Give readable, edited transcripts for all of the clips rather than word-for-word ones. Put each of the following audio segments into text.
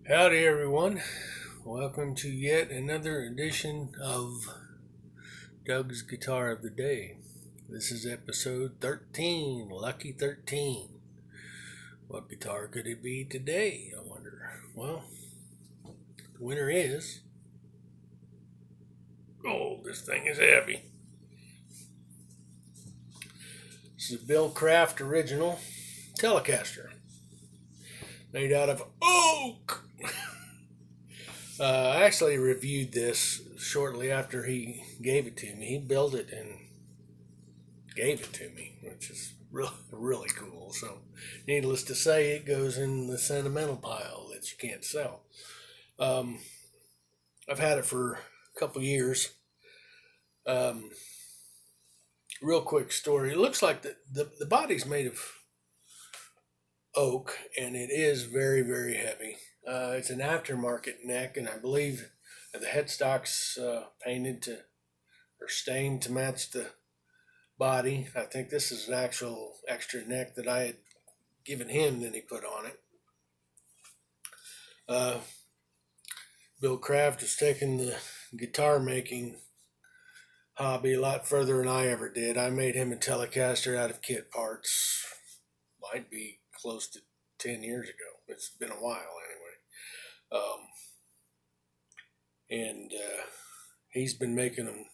Howdy, everyone. Welcome to yet another edition of Doug's Guitar of the Day. This is episode 13, Lucky 13. What guitar could it be today, I wonder? Well, the winner is. Oh, this thing is heavy. This is a Bill Craft original Telecaster, made out of oak. I actually reviewed this shortly after he gave it to me. He built it and gave it to me, which is really cool. So, needless to say, it goes in the sentimental pile that you can't sell. I've had it for a couple years. Real quick story. It looks like the body's made of oak, and it is very heavy. It's an aftermarket neck, and I believe the headstock's painted to or stained to match the body. I think this is an actual extra neck that I had given him that he put on it. Bill Craft has taken the guitar making hobby a lot further than I ever did. I made him a Telecaster out of kit parts. Might be close to 10 years ago. It's been a while anyway. And he's been making them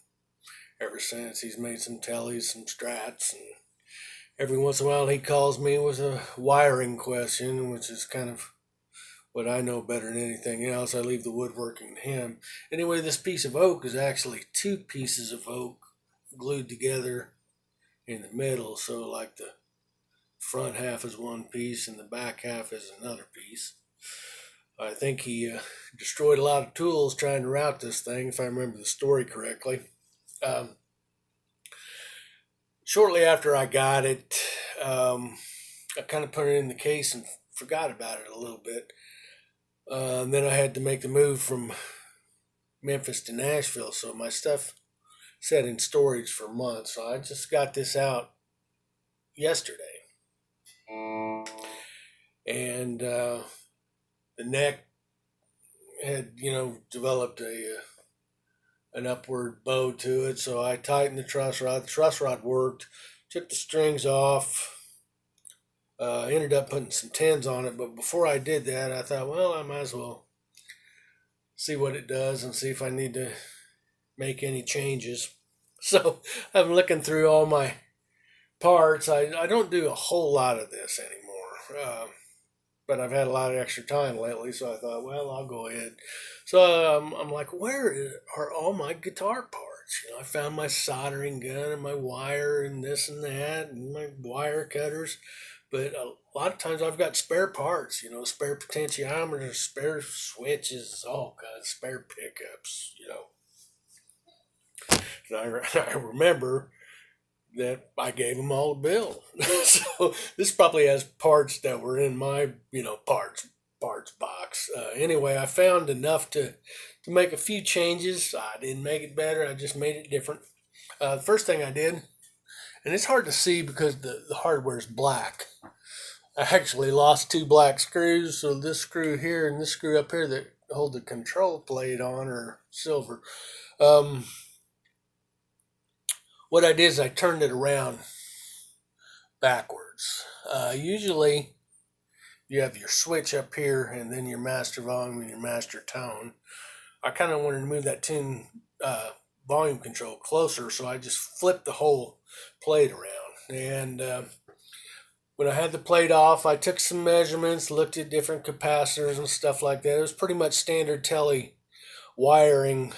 ever since. He's made some Teles, some Strats, and every once in a while he calls me with a wiring question, which is kind of what I know better than anything else. I leave the woodworking to him. Anyway, this piece of oak is actually two pieces of oak glued together in the middle. So like the front half is one piece and the back half is another piece. I think he destroyed a lot of tools trying to route this thing, if I remember the story correctly. Shortly after I got it, I kind of put it in the case and forgot about it a little bit. And then I had to make the move from Memphis to Nashville, so my stuff sat in storage for months. So I just got this out yesterday. And the neck had, developed an upward bow to it, so I tightened the truss rod. The truss rod worked, took the strings off, ended up putting some tens on it, but before I did that, I thought, well, I might as well see what it does and see if I need to make any changes. So I'm looking through all my parts. I don't do a whole lot of this anymore. But I've had a lot of extra time lately, so I thought, well, I'll go ahead. So I'm like, where are all my guitar parts? I found my soldering gun and my wire and this and that and my wire cutters. But a lot of times I've got spare parts, spare potentiometers, spare switches, all kinds, spare pickups. And I remember that I gave them all a bill. So this probably has parts that were in my, parts box. Anyway, I found enough to make a few changes. I didn't make it better. I just made it different. The first thing I did, and it's hard to see because the hardware is black. I actually lost two black screws. So this screw here and this screw up here that hold the control plate on are silver. What I did is I turned it around backwards. Usually you have your switch up here and then your master volume and your master tone. I kind of wanted to move that tune volume control closer, so I just flipped the whole plate around. And when I had the plate off, I took some measurements, looked at different capacitors and stuff like that. It was pretty much standard Tele wiring,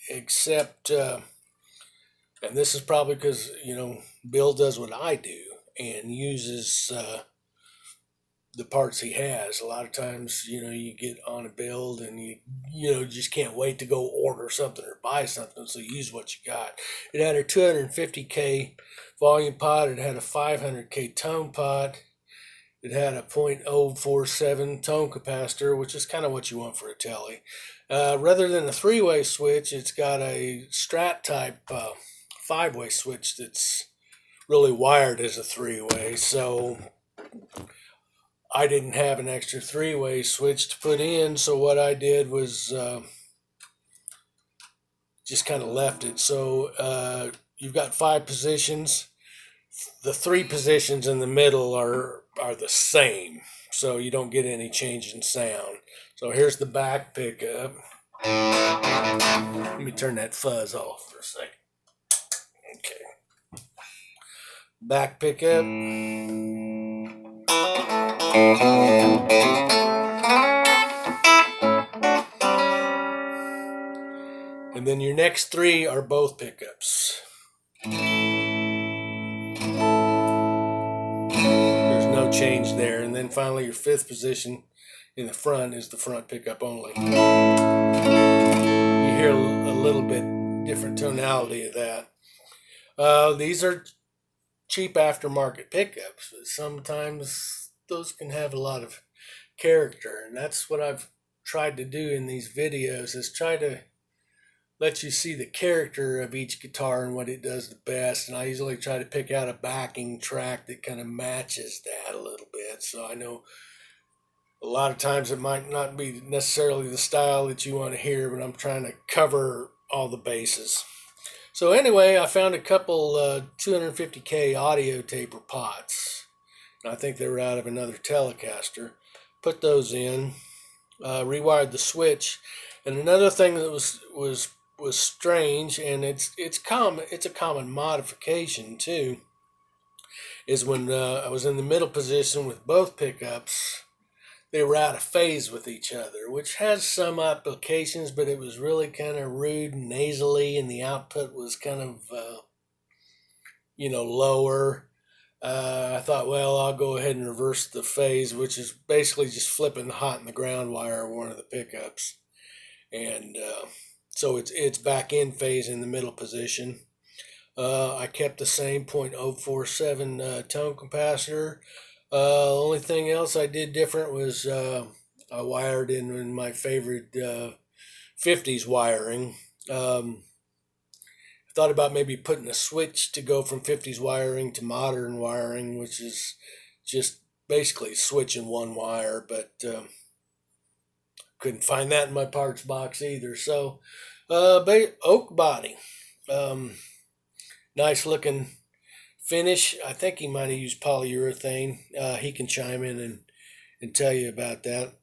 except... and this is probably because, Bill does what I do and uses the parts he has. A lot of times, you get on a build and you just can't wait to go order something or buy something, so use what you got. It had a 250K volume pot. It had a 500K tone pot. It had a .047 tone capacitor, which is kind of what you want for a Tele. Rather than a three-way switch, it's got a Strat type five-way switch that's really wired as a three-way. So I didn't have an extra three-way switch to put in, so what I did was just kind of left it. So you've got 5 positions. The 3 positions in the middle are the same, so you don't get any change in sound. So here's the back pickup. Let me turn that fuzz off for a second. Okay. Back pickup. And then your next 3 are both pickups. There's no change there. And then finally your 5th position in the front is the front pickup only. You hear a little bit different tonality of that. These are cheap aftermarket pickups, but sometimes those can have a lot of character, and that's what I've tried to do in these videos, is try to let you see the character of each guitar and what it does the best. And I usually try to pick out a backing track that kind of matches that a little bit. So I know a lot of times it might not be necessarily the style that you want to hear, but I'm trying to cover all the bases. So anyway, I found a couple 250K audio taper pots. I think they were out of another Telecaster. Put those in, rewired the switch. And another thing that was strange, and it's a common modification too, is when I was in the middle position with both pickups, they were out of phase with each other, which has some applications, but it was really kind of rude and nasally, and the output was kind of lower. I thought, well, I'll go ahead and reverse the phase, which is basically just flipping the hot and the ground wire of one of the pickups. And so it's back in phase in the middle position. I kept the same .047 tone capacitor. Only thing else I did different was I wired in my favorite 50s wiring. I thought about maybe putting a switch to go from 50s wiring to modern wiring, which is just basically switching one wire, but couldn't find that in my parts box either. So oak body, nice looking finish. I think he might have used polyurethane. He can chime in and tell you about that.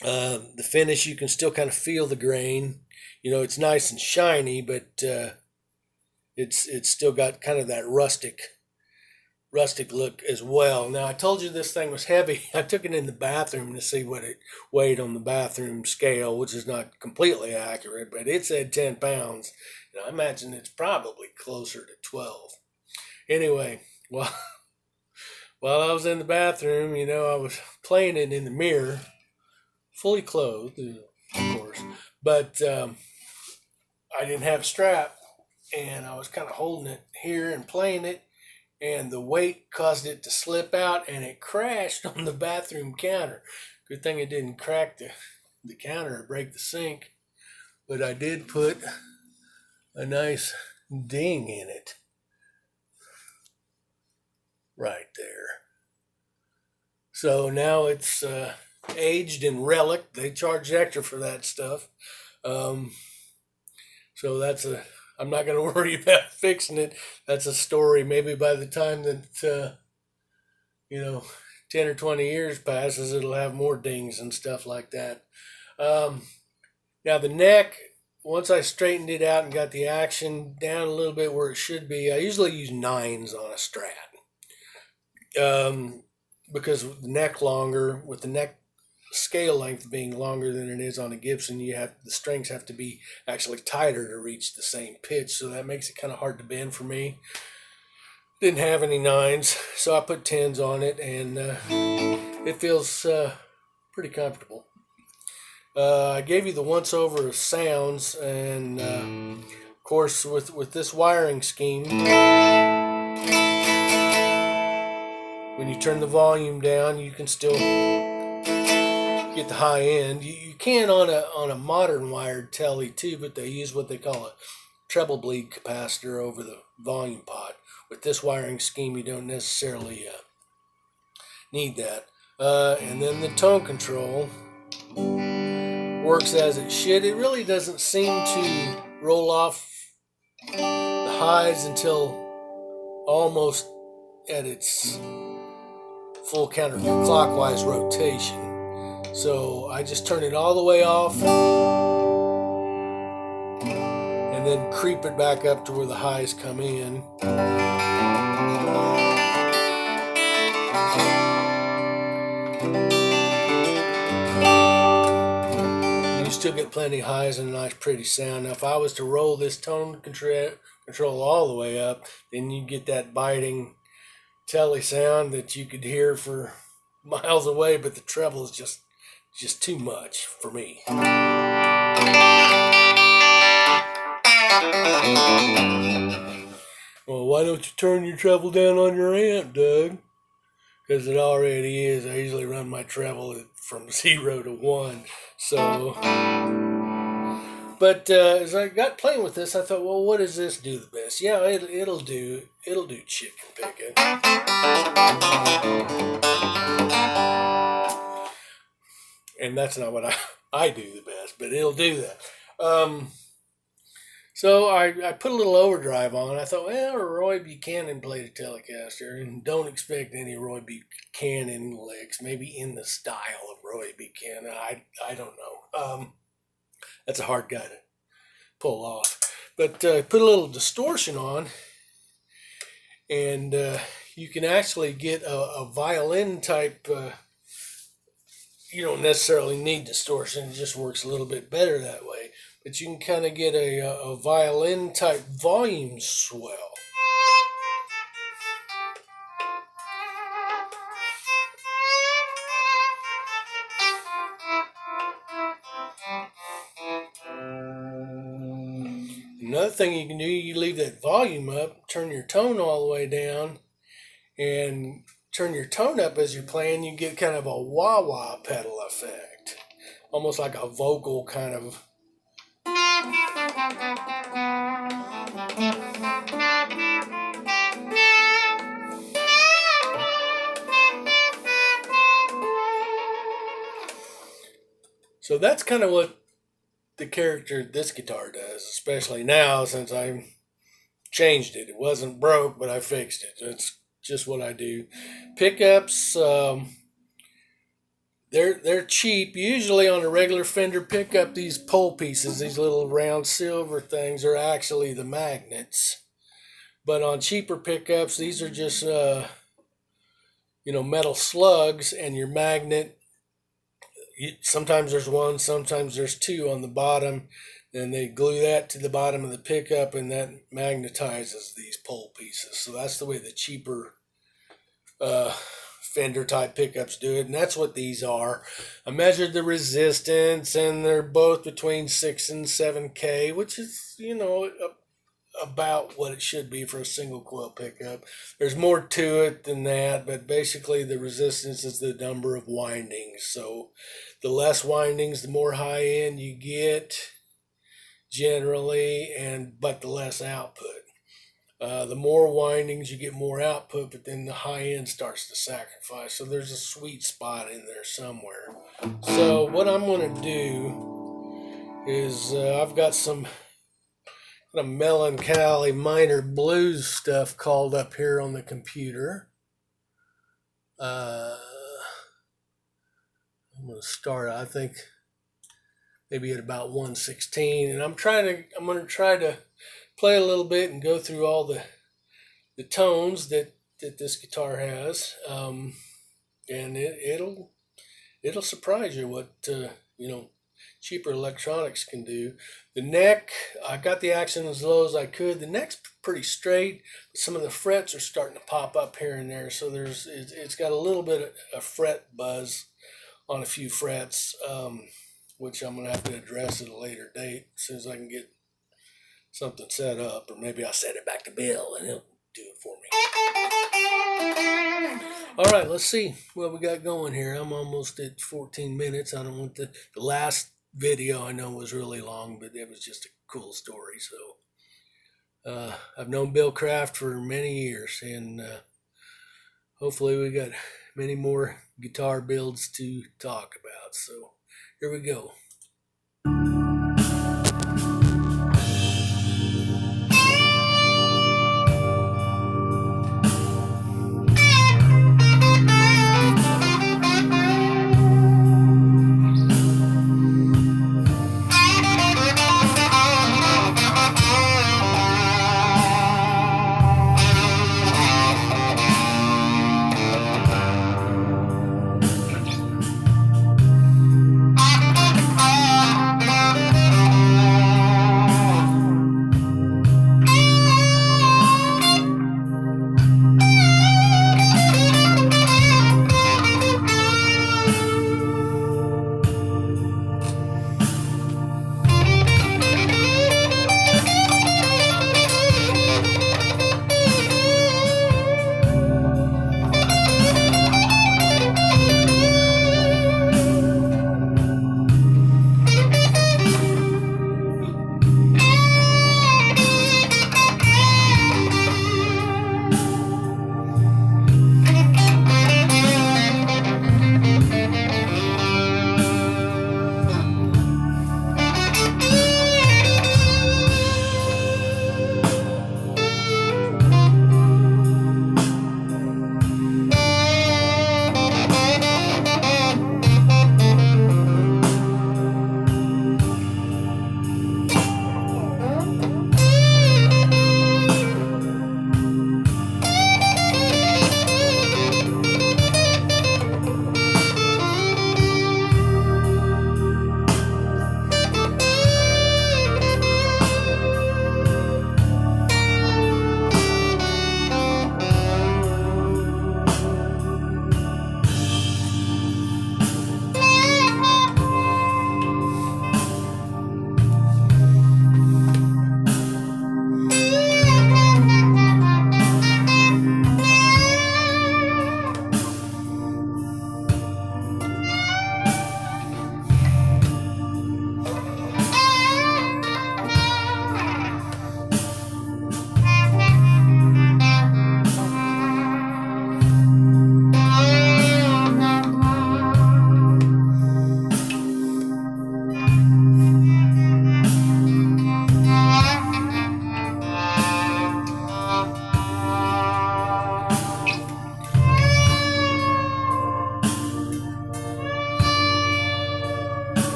The finish, you can still kind of feel the grain. It's nice and shiny, but it's still got kind of that rustic look as well. Now, I told you this thing was heavy. I took it in the bathroom to see what it weighed on the bathroom scale, which is not completely accurate, but it said 10 pounds. And I imagine it's probably closer to 12. Anyway, while I was in the bathroom, I was playing it in the mirror, fully clothed, of course, but I didn't have a strap, and I was kind of holding it here and playing it, and the weight caused it to slip out, and it crashed on the bathroom counter. Good thing it didn't crack the counter or break the sink, but I did put a nice ding in it. Right there. So now it's aged and relic. They charge extra for that stuff. So I'm not going to worry about fixing it. That's a story. Maybe by the time that, 10 or 20 years passes, it'll have more dings and stuff like that. Now the neck, once I straightened it out and got the action down a little bit where it should be, I usually use 9s on a Strat. Because with the neck longer, with the neck scale length being longer than it is on a Gibson, the strings have to be actually tighter to reach the same pitch, so that makes it kind of hard to bend for me. Didn't have any 9s, so I put 10s on it, and it feels pretty comfortable. I gave you the once over of sounds, and of course with this wiring scheme, when you turn the volume down, you can still get the high end. You can on a modern wired Tele too, but they use what they call a treble bleed capacitor over the volume pot. With this wiring scheme, you don't necessarily need that. And then the tone control works as it should. It really doesn't seem to roll off the highs until almost at its full counterclockwise rotation. So I just turn it all the way off and then creep it back up to where the highs come in. You still get plenty of highs and a nice pretty sound. Now if I was to roll this tone control all the way up, then you get that biting Tele sound that you could hear for miles away, but the treble is just too much for me. Well, why don't you turn your treble down on your amp, Doug? Because it already is. I usually run my treble from 0 to 1. So, but as I got playing with this, I thought, well, what does this do the best? Yeah, it'll do chicken picking. And that's not what I do the best, but it'll do that. So I put a little overdrive on. I thought, well, Roy Buchanan played a Telecaster, and don't expect any Roy Buchanan licks. Maybe in the style of Roy Buchanan. I don't know. That's a hard guy to pull off. But put a little distortion on, and you can actually get a violin type. You don't necessarily need distortion. It just works a little bit better that way. But you can kind of get a violin type volume swell. Another thing you can do, you leave that volume up, turn your tone all the way down, and turn your tone up as you're playing. You get kind of a wah-wah pedal effect. Almost like a vocal kind of. So that's kind of what the character this guitar does, especially now since I changed it. It wasn't broke, but I fixed it. It's just what I do. Pickups, they're cheap. Usually on a regular Fender pickup, these pole pieces, these little round silver things, are actually the magnets. But on cheaper pickups, these are just metal slugs, and your magnet. Sometimes there's one, sometimes there's two on the bottom, and they glue that to the bottom of the pickup, and that magnetizes these pole pieces. So that's the way the cheaper Fender type pickups do it, and that's what these are. I measured the resistance, and they're both between 6 and 7K, which is about what it should be for a single coil pickup. There's more to it than that, but basically the resistance is the number of windings. So the less windings, the more high end you get generally, but the less output. The more windings, you get more output, but then the high end starts to sacrifice. So there's a sweet spot in there somewhere. So what I'm going to do is I've got some kind of melancholy minor blues stuff called up here on the computer. I'm going to start, I think, maybe at about 116, and I'm going to try to play a little bit and go through all the tones that this guitar has, and it'll surprise you what cheaper electronics can do. The neck, I got the accent as low as I could. The neck's pretty straight, but some of the frets are starting to pop up here and there. So it's got a little bit of fret buzz on a few frets, which I'm going to have to address at a later date as soon as I can get something set up, or maybe I'll set it back to Bill and he'll do it for me. All right, let's see what we got going here. I'm almost at 14 minutes. I don't want the last video I know was really long, but it was just a cool story. So I've known Bill Kraft for many years, and hopefully we got many more guitar builds to talk about. So here we go.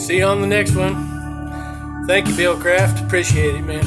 See you on the next one. Thank you, Bill Kraft. Appreciate it, man.